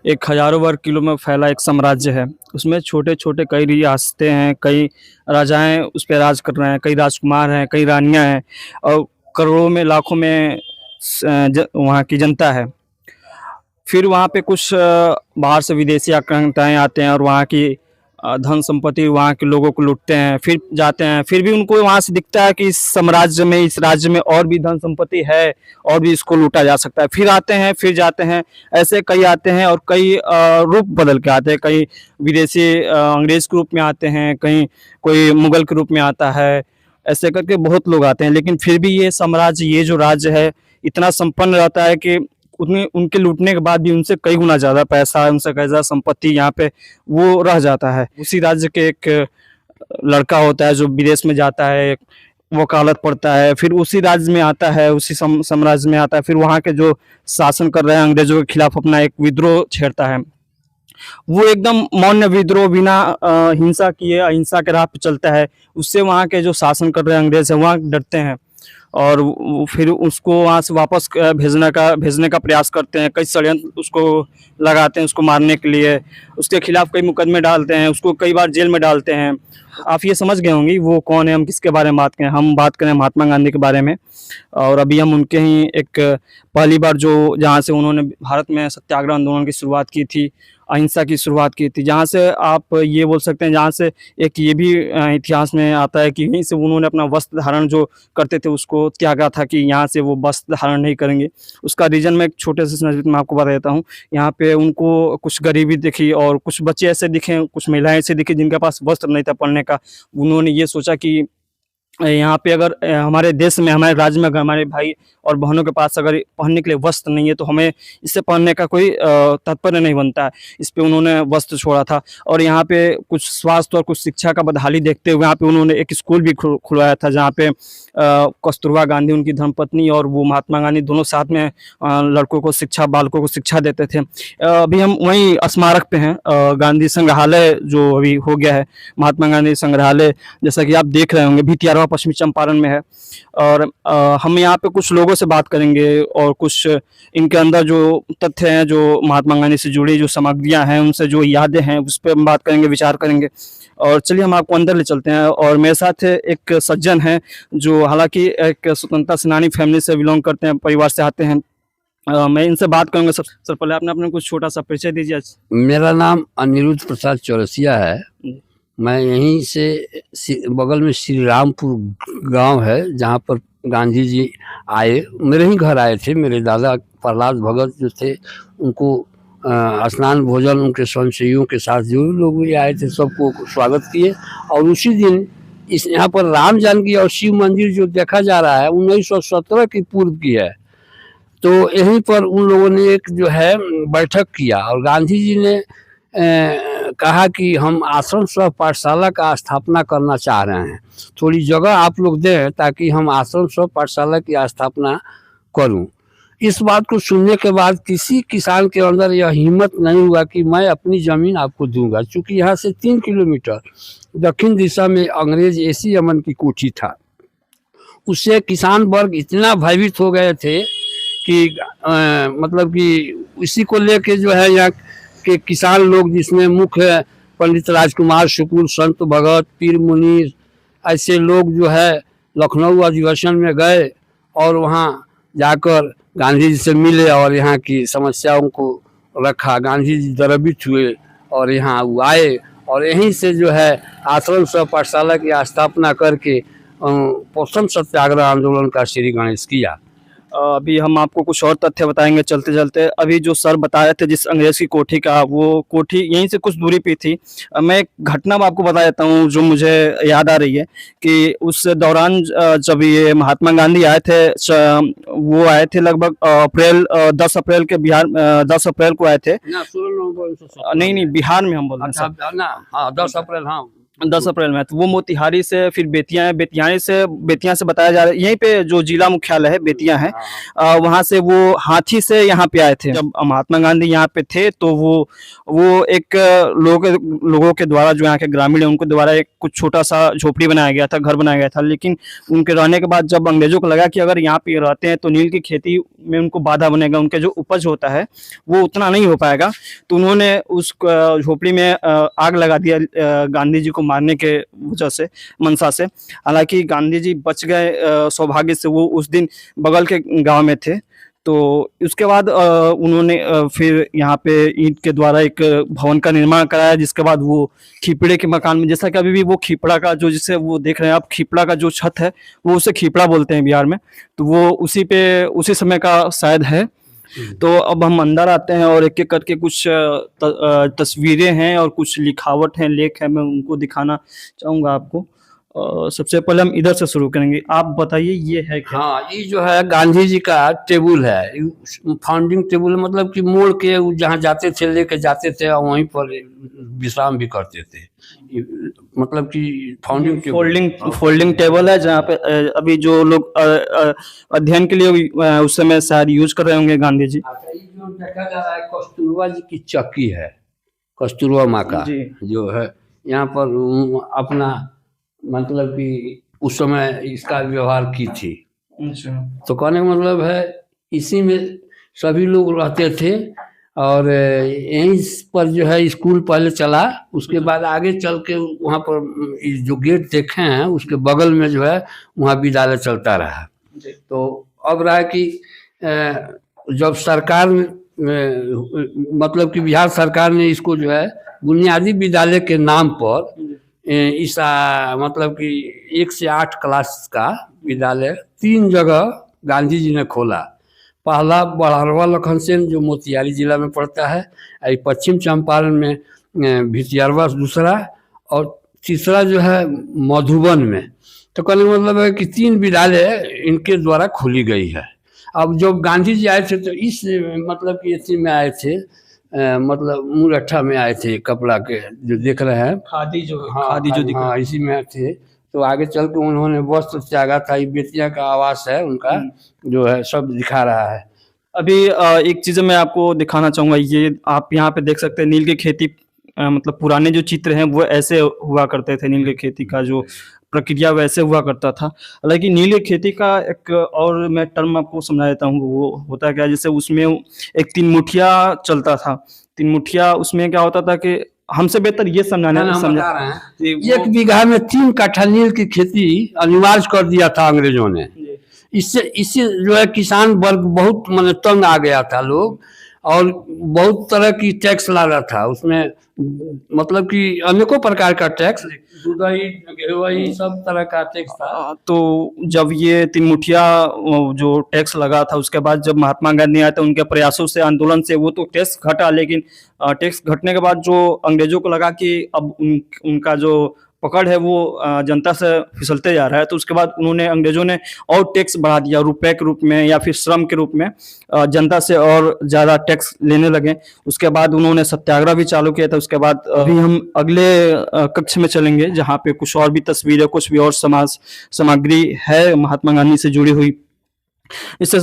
एक हजारों वर्ग किलो में फैला एक साम्राज्य है। उसमें छोटे छोटे कई रियासतें हैं, कई राजाएं उस पर राज कर रहे हैं, कई राजकुमार हैं, कई रानियां हैं और करोड़ों में लाखों में वहाँ की जनता है। फिर वहाँ पे कुछ बाहर से विदेशी आक्रांताएँ आते हैं और वहाँ की धन संपत्ति वहाँ के लोगों को लूटते हैं, फिर जाते हैं। फिर भी उनको वहाँ से दिखता है कि इस साम्राज्य में, इस राज्य में और भी धन संपत्ति है और भी इसको लूटा जा सकता है। फिर आते हैं, फिर जाते हैं। ऐसे कई आते हैं और कई रूप बदल के आते हैं। कई विदेशी अंग्रेज के रूप में आते हैं, कहीं कोई मुगल के रूप में आता है। ऐसे करके बहुत लोग आते हैं, लेकिन फिर भी ये साम्राज्य, ये जो राज्य है, इतना संपन्न रहता है कि उतने उनके लूटने के बाद भी उनसे कई गुना ज़्यादा पैसा, उनसे कई ज़्यादा संपत्ति यहाँ पे वो रह जाता है। उसी राज्य के एक लड़का होता है जो विदेश में जाता है, वकालत पढ़ता है, फिर उसी राज्य में आता है, उसी साम्राज्य में आता है, फिर वहाँ के जो शासन कर रहे हैं अंग्रेजों के खिलाफ अपना एक विद्रोह छेड़ता है। वो एकदम मौन विद्रोह, बिना हिंसा किए अहिंसा के राह पे चलता है। उससे वहाँ के जो शासन कर रहे हैं अंग्रेज हैं, वहाँ डरते हैं और फिर उसको वहाँ से वापस भेजने का प्रयास करते हैं। कई षड्यंत्र उसको लगाते हैं, उसको मारने के लिए। उसके खिलाफ कई मुकदमे डालते हैं, उसको कई बार जेल में डालते हैं। आप ये समझ गए होंगी वो कौन है, हम किसके बारे में बात करें। हम बात करें महात्मा गांधी के बारे में, और अभी हम उनके ही एक पहली बार जो जहाँ से उन्होंने भारत में सत्याग्रह आंदोलन की शुरुआत की थी, अहिंसा की शुरुआत की थी, जहाँ से आप ये बोल सकते हैं, जहाँ से एक ये भी इतिहास में आता है कि यहीं से उन्होंने अपना वस्त्र धारण जो करते थे उसको त्यागा था, कि यहाँ से वो वस्त्र धारण नहीं करेंगे। उसका रीज़न मैं एक छोटे से नज़र में आपको बता देता हूँ। यहाँ पे उनको कुछ गरीबी दिखी और कुछ बच्चे ऐसे दिखे, कुछ महिलाएं ऐसे दिखी जिनके पास वस्त्र नहीं था पहनने का। उन्होंने ये सोचा कि यहाँ पे अगर हमारे देश में, हमारे राज्य में अगर हमारे भाई और बहनों के पास अगर पहनने के लिए वस्त्र नहीं है तो हमें इससे पहनने का कोई तात्पर्य नहीं बनता है। इस पे उन्होंने वस्त्र छोड़ा था। और यहाँ पे कुछ स्वास्थ्य और कुछ शिक्षा का बदहाली देखते हुए यहाँ पे उन्होंने एक स्कूल भी खुलवाया था, जहाँ पे कस्तूरबा गांधी उनकी धर्मपत्नी और वो महात्मा गांधी दोनों साथ में लड़कों को शिक्षा, बालकों को शिक्षा देते थे। अभी हम वहीं स्मारक पे हैं, गांधी संग्रहालय जो अभी हो गया है, महात्मा गांधी संग्रहालय, जैसा कि आप देख रहे होंगे, भितियारवा पश्चिमी चंपारण में है। और हम यहाँ पे कुछ लोगों से बात करेंगे और कुछ इनके अंदर जो तथ्य हैं, जो महात्मा गांधी से जुड़ी जो सामग्रियाँ हैं, उनसे जो यादें हैं, उस पर हम बात करेंगे, विचार करेंगे। और चलिए हम आपको अंदर ले चलते हैं। और मेरे साथ एक सज्जन हैं जो हालांकि एक स्वतंत्रता सेनानी फैमिली से बिलोंग करते हैं, परिवार से आते हैं। मैं इनसे बात करूंगा। सबसे पहले आपने अपने कुछ छोटा सा परिचय दीजिए। मेरा नाम अनिरुद्ध प्रसाद चौरसिया है। मैं यहीं से बगल में श्री रामपुर गांव है, जहां पर गांधी जी आए, मेरे ही घर आए थे। मेरे दादा प्रहलाद भगत जो थे, उनको स्नान भोजन उनके स्वयंसेवियों के साथ जो लोग भी आए थे सबको स्वागत किए। और उसी दिन इस यहाँ पर राम जानकी और शिव मंदिर जो देखा जा रहा है 1917 की पूर्व की है। तो यहीं पर उन लोगों ने एक जो है बैठक किया और गांधी जी ने कहा कि हम आश्रम सह पाठशाला का स्थापना करना चाह रहे हैं, थोड़ी जगह आप लोग दें ताकि हम आश्रम सह पाठशाला की स्थापना करूं। इस बात को सुनने के बाद किसी किसान के अंदर यह हिम्मत नहीं हुआ कि मैं अपनी ज़मीन आपको दूंगा, क्योंकि यहाँ से 3 किलोमीटर दक्षिण दिशा में अंग्रेज एसी अमन की कोठी था। उससे किसान वर्ग इतना भयभीत हो गए थे कि मतलब कि इसी को लेके जो है यहाँ के किसान लोग, जिसमें मुख्य पंडित राजकुमार शुक्ल, संत भगत, पीर मुनीर, ऐसे लोग जो है लखनऊ अधिवेशन में गए और वहाँ जाकर गांधी जी से मिले और यहाँ की समस्याओं को रखा। गांधी जी द्रवित हुए और यहाँ वो आए और यहीं से जो है आश्रम सह पाठशाला की स्थापना करके पोषण सत्याग्रह आंदोलन का श्री गणेश किया। अभी हम आपको कुछ और तथ्य बताएंगे चलते चलते। अभी जो सर बताए थे जिस अंग्रेज की कोठी का, वो कोठी यहीं से कुछ दूरी पे थी। मैं एक घटना आपको बता देता हूँ जो मुझे याद आ रही है कि उस दौरान जब ये महात्मा गांधी आए थे, वो आए थे लगभग 10 अप्रैल के बिहार 10 अप्रैल को आए थे। ना 16 नवंबर नहीं, बिहार में हम बोल रहे हैं। 10 अप्रैल। हाँ 10 अप्रैल में, तो वो मोतिहारी से फिर बेतिया है, बेतिया से बताया जा रहा है, यहीं पे जो जिला मुख्यालय है बेतिया है, वहाँ से वो हाथी से यहाँ पे आए थे। जब महात्मा गांधी यहाँ पे थे तो वो एक लोगों के द्वारा, जो यहाँ के ग्रामीण है उनके द्वारा एक कुछ छोटा सा झोपड़ी बनाया गया था, घर बनाया गया था। लेकिन उनके रहने के बाद जब अंग्रेजों को लगा कि अगर यहाँ पे रहते हैं तो नील की खेती में उनको बाधा बनेगा, उनके जो उपज होता है वो उतना नहीं हो पाएगा, तो उन्होंने उस झोपड़ी में आग लगा दिया गांधी जी को मारने के वजह से, मंशा से। हालांकि गांधी जी बच गए सौभाग्य से, वो उस दिन बगल के गांव में थे। तो उसके बाद उन्होंने फिर यहाँ पे ईंट के द्वारा एक भवन का निर्माण कराया, जिसके बाद वो खीपड़े के मकान में, जैसा कि अभी भी वो खीपड़ा का जो, जिसे वो देख रहे हैं आप, खीपड़ा का जो छत है वो उसे खीपड़ा बोलते हैं बिहार में, तो वो उसी समय का शायद है। तो अब हम अंदर आते हैं और एक एक करके कुछ तस्वीरें हैं और कुछ लिखावट है, लेख है, मैं उनको दिखाना चाहूँगा आपको। सबसे पहले हम इधर से शुरू करेंगे, आप बताइए ये है क्या? हाँ, ये जो है गांधी जी का टेबल है, फाउंडिंग टेबल, मतलब कि मोड़ के जहाँ जाते थे लेके जाते थे और वहीं पर विश्राम भी करते थे। मतलब कि फोल्डिंग टेबल है, जहाँ पे अभी जो लोग अध्ययन के लिए उस समय शायद यूज कर रहे होंगे गांधी जी। ये जो देखा जा रहा है कस्तूरबा जी की चक्की है, कस्तूरबा माँ का जो है यहाँ पर अपना, मतलब कि उस समय इसका व्यवहार की थी। तो कहने का मतलब है इसी में सभी लोग रहते थे और यहीं पर जो है स्कूल पहले चला, उसके बाद आगे चल के वहाँ पर जो गेट देखे हैं उसके बगल में जो है वहाँ विद्यालय चलता रहा। तो अब रहा कि जब सरकार मतलब कि बिहार सरकार ने इसको जो है बुनियादी विद्यालय के नाम पर इस मतलब कि 1 से 8 क्लास का विद्यालय 3 जगह गांधी जी ने खोला। पहला बड़हरवा लखनसेन जो मोतिहारी जिला में पड़ता है, पश्चिम चंपारण में भितियारवा दूसरा, और तीसरा जो है मधुबन में। तो कहने का मतलब है कि 3 विद्यालय इनके द्वारा खोली गई है। अब जब गांधी जी आए थे तो इस मतलब कि इसी में आए थे, मतलब मुरट्ठा में आए थे, कपड़ा के जो देख रहे हैं, खादी जो दिख रहा है, इसी में थे। तो आगे चल के उन्होंने वस्त्र त्यागा था, ये बेतिया का आवास है उनका, जो है सब दिखा रहा है। अभी एक चीज़ मैं आपको दिखाना चाहूँगा, ये आप यहाँ पे देख सकते हैं नील की खेती, मतलब पुराने जो चित्र हैं वो ऐसे हुआ करते थे, नील की खेती का जो प्रक्रिया वैसे हुआ करता था। हालांकि नील की खेती का एक और मैं टर्म आपको समझा देता हूँ, वो होता क्या, जैसे उसमें एक 3 मुठिया चलता था। 3 मुठिया, उसमें क्या होता था कि हमसे बेहतर ये समझा रहे हैं, 1 बीघा में 3 कट्ठा नील की खेती अनिवार्य कर दिया था अंग्रेजों ने। इससे जो है किसान वर्ग बहुत मतलब तंग आ गया था लोग, और बहुत तरह की टैक्स ला रहा था उसमें, मतलब कि अनेकों प्रकार का टैक्स, दूधई सब तरह का टैक्स था। तो जब ये 3 मुठिया जो टैक्स लगा था, उसके बाद जब महात्मा गांधी आए थे, उनके प्रयासों से, आंदोलन से वो तो टैक्स घटा, लेकिन टैक्स घटने के बाद जो अंग्रेजों को लगा कि अब उनका जो पकड़ है वो जनता से फिसलते जा रहा है, तो उसके बाद अंग्रेजों ने और टैक्स बढ़ा दिया, रुपए के रूप में या फिर श्रम के रूप में जनता से और ज़्यादा टैक्स लेने लगे। उसके बाद उन्होंने सत्याग्रह भी चालू किया था। उसके बाद अभी हम अगले कक्ष में चलेंगे, जहाँ पे कुछ और भी तस्वीरें, कुछ भी और सामग्री है महात्मा गांधी से जुड़ी हुई। इससे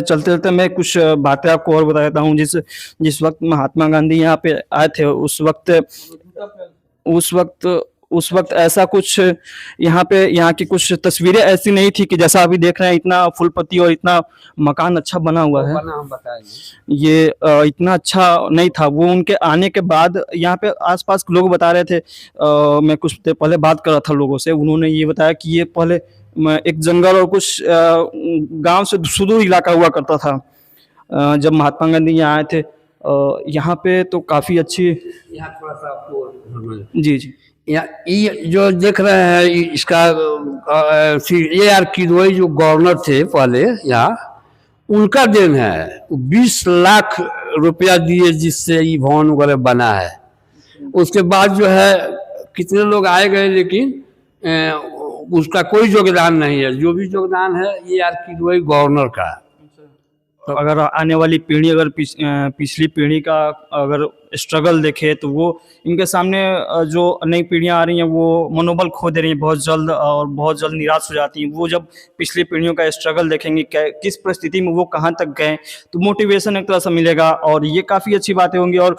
चलते चलते मैं कुछ बातें आपको और बता देता हूँ। जिस वक्त महात्मा गांधी यहाँ पे आए थे, उस वक्त ऐसा कुछ यहाँ की कुछ तस्वीरें ऐसी नहीं थी कि जैसा अभी देख रहे हैं, इतना फूलपत्ती और इतना मकान अच्छा बना हुआ है, ये इतना अच्छा नहीं था। वो उनके आने के बाद यहाँ पे आसपास लोग बता रहे थे, मैं कुछ देर पहले बात कर रहा था लोगों से, उन्होंने ये बताया कि ये पहले एक जंगल और कुछ गांव से सुदूर इलाका हुआ करता था। जब महात्मा गांधी यहाँ आए थे, यहाँ पे तो काफ़ी अच्छी, यहाँ थोड़ा सा आपको जी ये जो देख रहे हैं, इसका AR किदवई जो गवर्नर थे पहले यहाँ, उनका देन है। 20 लाख रुपया दिए जिससे ये भवन वगैरह बना है। उसके बाद जो है कितने लोग आए गए, लेकिन उसका कोई योगदान नहीं है। जो भी योगदान है AR किदवई गवर्नर का। तो अगर आने वाली पीढ़ी, अगर पिछली पीढ़ी का अगर स्ट्रगल देखे तो वो इनके सामने जो नई पीढ़ियां आ रही हैं वो मनोबल खो दे रही हैं बहुत जल्द और बहुत जल्द निराश हो जाती हैं। वो जब पिछली पीढ़ियों का स्ट्रगल देखेंगे किस परिस्थिति में वो कहाँ तक गए तो मोटिवेशन एक तरह से मिलेगा और ये काफ़ी अच्छी बातें होंगी। और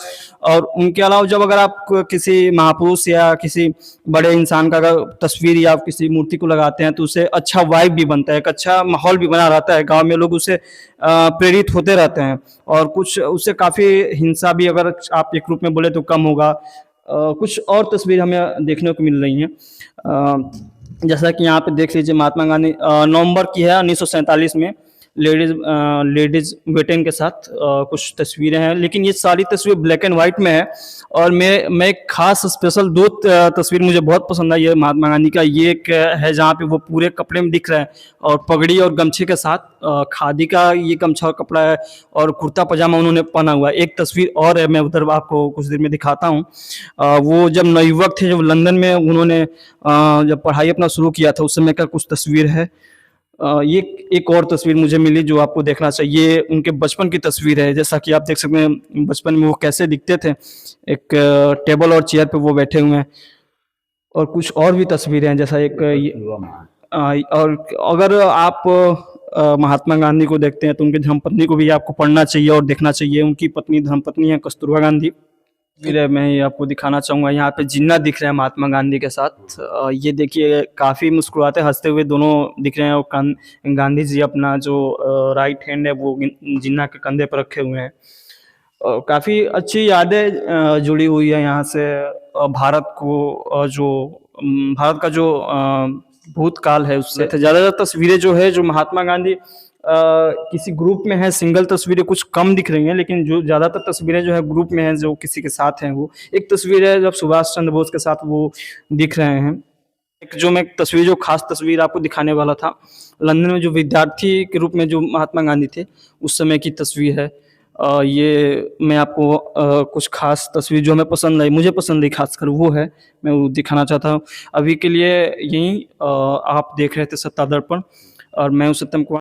उनके अलावा जब अगर आप किसी महापुरुष या किसी बड़े इंसान का अगर तस्वीर या किसी मूर्ति को लगाते हैं तो उससे अच्छा वाइब भी बनता है, एक अच्छा माहौल भी बना रहता है, गांव में लोग उससे प्रेरित होते रहते हैं और कुछ उससे काफ़ी हिंसा भी अगर आप एक रूप में बोले तो कम होगा। कुछ और तस्वीर हमें देखने को मिल रही हैं, जैसा कि यहाँ पे देख लीजिए महात्मा गांधी नवंबर की है 1947 में लेडीज वेटिंग के साथ कुछ तस्वीरें हैं, लेकिन ये सारी तस्वीर ब्लैक एंड वाइट में है। और मैं एक खास स्पेशल दो तस्वीर मुझे बहुत पसंद आई है महात्मा गांधी का। ये एक है जहाँ पे वो पूरे कपड़े में दिख रहे हैं और पगड़ी और गमछे के साथ खादी का ये गमछा और कपड़ा है और कुर्ता पजामा उन्होंने पहना हुआ है। एक तस्वीर और है, मैं उधर आपको कुछ देर में दिखाता हूँ। वो जब नवयुवक थे, जब लंदन में उन्होंने जब पढ़ाई अपना शुरू किया था उस समय का कुछ तस्वीर है। ये एक और तस्वीर मुझे मिली जो आपको देखना चाहिए, उनके बचपन की तस्वीर है। जैसा कि आप देख सकते हैं बचपन में वो कैसे दिखते थे, एक टेबल और चेयर पे वो बैठे हुए हैं। और कुछ और भी तस्वीरें हैं, जैसा एक और अगर आप महात्मा गांधी को देखते हैं तो उनकी धर्मपत्नी को भी आपको पढ़ना चाहिए और देखना चाहिए। उनकी पत्नी धर्मपत्नी है कस्तूरबा गांधी। फिर मैं ये आपको दिखाना चाहूँगा, यहाँ पे जिन्ना दिख रहे हैं महात्मा गांधी के साथ। ये देखिए काफ़ी मुस्कुराते हंसते हुए दोनों दिख रहे हैं और गांधी जी अपना जो राइट हैंड है वो जिन्ना के कंधे पर रखे हुए हैं। काफ़ी अच्छी यादें जुड़ी हुई है यहाँ से। भारत को जो भारत का जो भूतकाल है उससे ज़्यादातर तस्वीरें जो है जो महात्मा गांधी किसी ग्रुप में है, सिंगल तस्वीरें कुछ कम दिख रही हैं, लेकिन जो ज़्यादातर तस्वीरें जो है ग्रुप में हैं, जो किसी के साथ हैं। वो एक तस्वीर है जब सुभाष चंद्र बोस के साथ वो दिख रहे हैं। एक जो मैं तस्वीर जो खास तस्वीर आपको दिखाने वाला था, लंदन में जो विद्यार्थी के रूप में जो महात्मा गांधी थे उस समय की तस्वीर है। ये मैं आपको कुछ खास तस्वीर जो हमें पसंद आई, मुझे पसंद आई खासकर वो है, मैं वो दिखाना चाहता हूँ। अभी के लिए यही आप देख रहे थे सत्ता दर्पण और मैं हूं सत्यम कुमार।